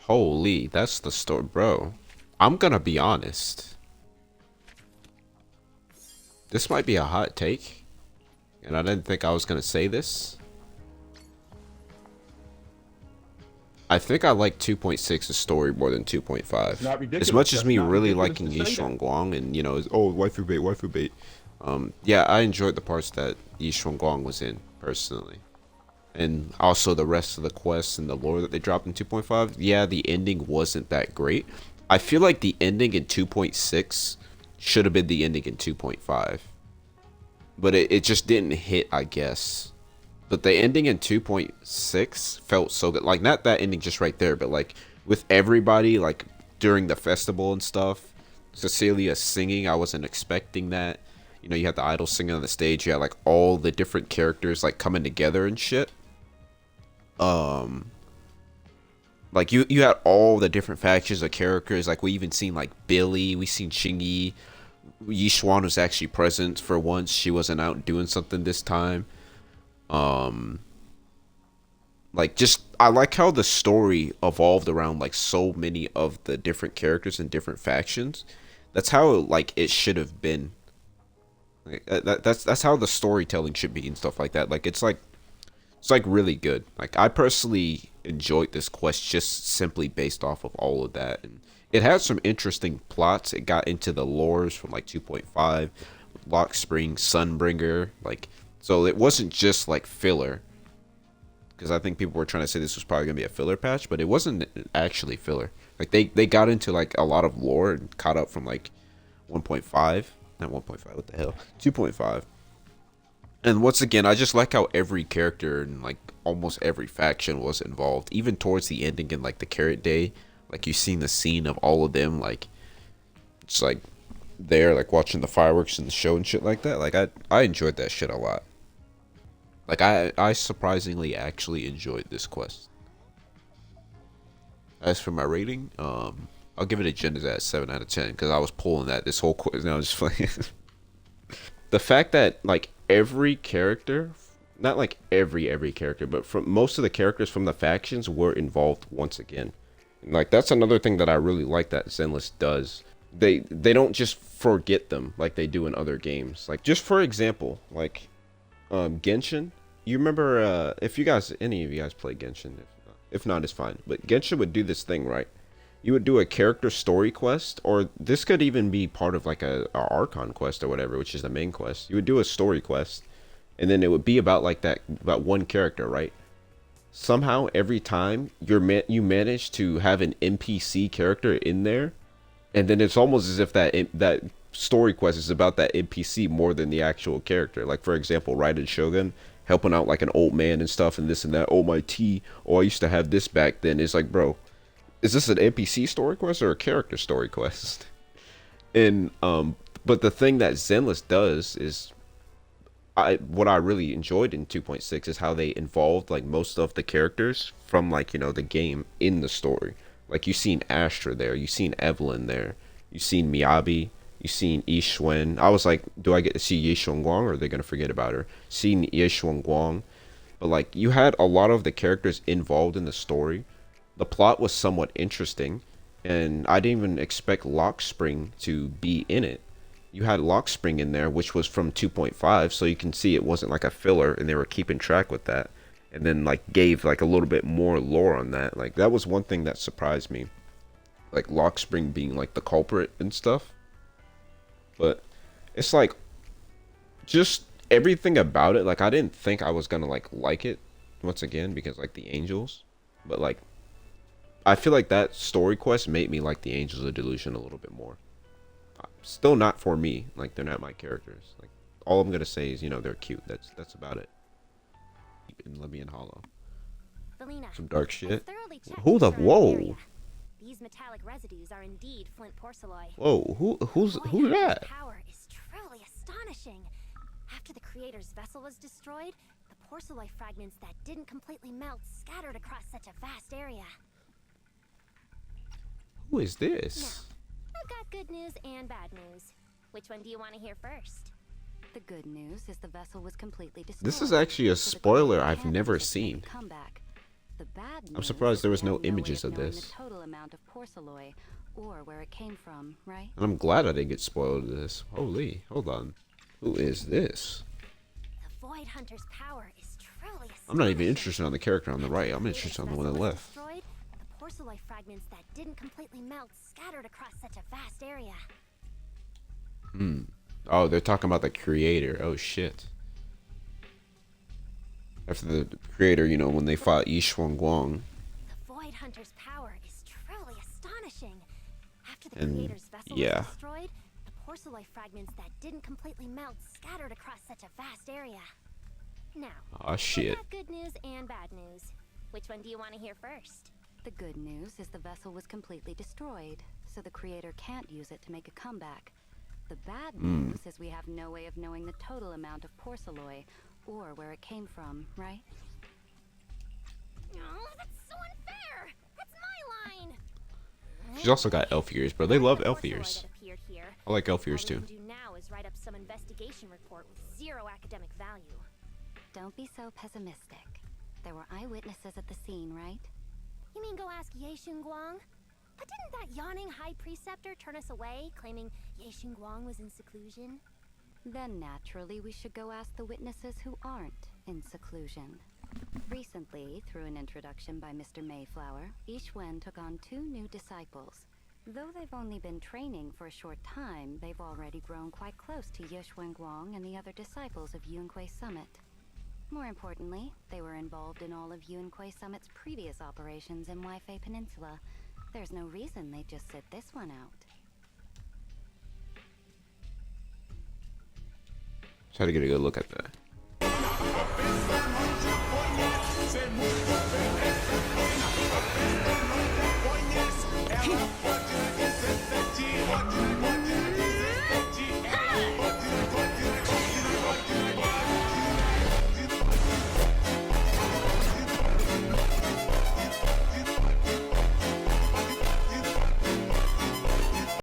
Holy, that's the story, bro. I'm gonna be honest. This might be a hot take, and I didn't think I was gonna say this. I think I like 2.6's story more than It's 2.5. not As ridiculous. much as That's me not really ridiculous liking to Yi say that. Guang and oh waifu bait. Yeah, I enjoyed the parts that Yi Guang was in personally, and also the rest of the quests and the lore that they dropped in 2.5. Yeah, the ending wasn't that great. I feel like the ending in 2.6 should have been the ending in 2.5, but it just didn't hit, I guess. But the ending in 2.6 felt so good. Like, not that ending just right there, but like with everybody, like during the festival and stuff, Cecilia singing, I wasn't expecting that. You know, you had the idol singing on the stage, you had like all the different characters like coming together and shit. Um, like you had all the different factions of characters. Like we even seen like Billy, we seen Chingy. Yishuan was actually present for once. She wasn't out doing something this time. Um, like just I like how the story evolved around like so many of the different characters and different factions. That's how like it should have been. Like, that's how the storytelling should be and stuff like that. Like it's like really good. Like I personally enjoyed this quest just simply based off of all of that, and it had some interesting plots. It got into the lores from like 2.5, Lock Spring, Sunbringer, like so it wasn't just like filler. Because I think people were trying to say this was probably gonna be a filler patch, but it wasn't actually filler. Like they got into like a lot of lore and caught up from like 1.5, not 1.5. What the hell? 2.5. And once again, I just like how every character and like almost every faction was involved, even towards the ending in like the Carrot Day. Like you seen the scene of all of them, like it's like there, like watching the fireworks and the show and shit like that. Like I enjoyed that shit a lot. Like I surprisingly actually enjoyed this quest. As for my rating, I'll give it a Genesis 7 out of 10 because I was pulling that this whole quest. No, I was just playing. The fact that like every character, not like every character, but from most of the characters from the factions were involved once again. And, like that's another thing that I really like that Zenless does. They don't just forget them like they do in other games. Like just for example, like Genshin. You remember if you guys, any of you guys play Genshin? If not, it's fine. But Genshin would do this thing, right? You would do a character story quest, or this could even be part of like a Archon quest or whatever, which is the main quest. You would do a story quest, and then it would be about like that about one character, right? Somehow every time you manage to have an NPC character in there, and then it's almost as if that story quest is about that NPC more than the actual character. Like for example, Raiden Shogun helping out like an old man and stuff and this and that. Oh my tea. Oh, I used to have this back then. It's like, bro, is this an NPC story quest or a character story quest? And but the thing that Zenless does is what I really enjoyed in 2.6 is how they involved like most of the characters from like, you know, the game in the story. Like you seen Astra there, you seen Evelyn there, you seen Miyabi, you seen Yishuan. I was like, do I get to see Yishuan Guang or are they gonna forget about her? Seeing Yishuan Guang. But like you had a lot of the characters involved in the story. The plot was somewhat interesting, and I didn't even expect Lock Spring to be in it. You had Lock Spring in there, which was from 2.5, so you can see it wasn't like a filler, and they were keeping track with that. And then like gave like a little bit more lore on that. Like that was one thing that surprised me. Like Lock Spring being like the culprit and stuff. But it's like just everything about it. Like I didn't think I was gonna like it once again because like the angels. But like I feel like that story quest made me like the Angels of Delusion a little bit more. Still not for me. Like they're not my characters. Like all I'm gonna say is, you know, they're cute. That's about it. In Libyan Hollow. Felina, Some dark I've shit. thoroughly checked Who the the surrounding area. whoa? These metallic residues are indeed flint porcelain. Whoa, who's Boy, who's Harvey's that? power is truly astonishing. After the creator's vessel was destroyed, the porcelain fragments that didn't completely melt scattered across such a vast area. Who is Now, this? I've got good news and bad news. Which one do you want to hear first? The good news is the vessel was completely destroyed. This is actually a spoiler I've never seen. The bad I'm news surprised there was we no have way images of knowing this. The total amount of porcelain or where it came from, right? And I'm glad I didn't get spoiled of this. Holy, hold on. Who is this? The Void Hunter's power is truly astonishing. I'm not even interested on the character on the right. I'm After interested on the Creator's one on the vessel was left. destroyed, the porcelain fragments that didn't completely melt scattered across such a vast area. Oh, they're talking about the creator. Oh shit. After the creator, you know, when they fought Yi Guang. The Void Hunter's power is truly astonishing. After the And, Creator's vessel yeah. was destroyed, the porcelain fragments that didn't completely melt scattered across such a vast area. Now, Oh shit. I got good news and bad news. Which one do you want to hear first? The good news is the vessel was completely destroyed, so the creator can't use it to make a comeback. The bad news is we have no way of knowing the total amount of porcelain or where it came from, right? Oh, that's so unfair! That's my line! She's also got elf ears, bro. They love The elf porcelain ears. that appeared here. I like elf All ears we too. can do now is write up some investigation report with zero academic value. Don't be so pessimistic. There were eyewitnesses at the scene, right? You mean go ask Ye Guang? But didn't that yawning high preceptor turn us away, claiming Ye Guang was in seclusion? Then naturally we should go ask the witnesses who aren't in seclusion. Recently, through an introduction by Mr. Mayflower, Yixuan took on 2 new disciples. Though they've only been training for a short time, they've already grown quite close to Yixuan Guang and the other disciples of Yunque Summit. More importantly, they were involved in all of Yunque Summit's previous operations in Weifei Peninsula. There's no reason they'd just sit this one out. Try to get a good look at that.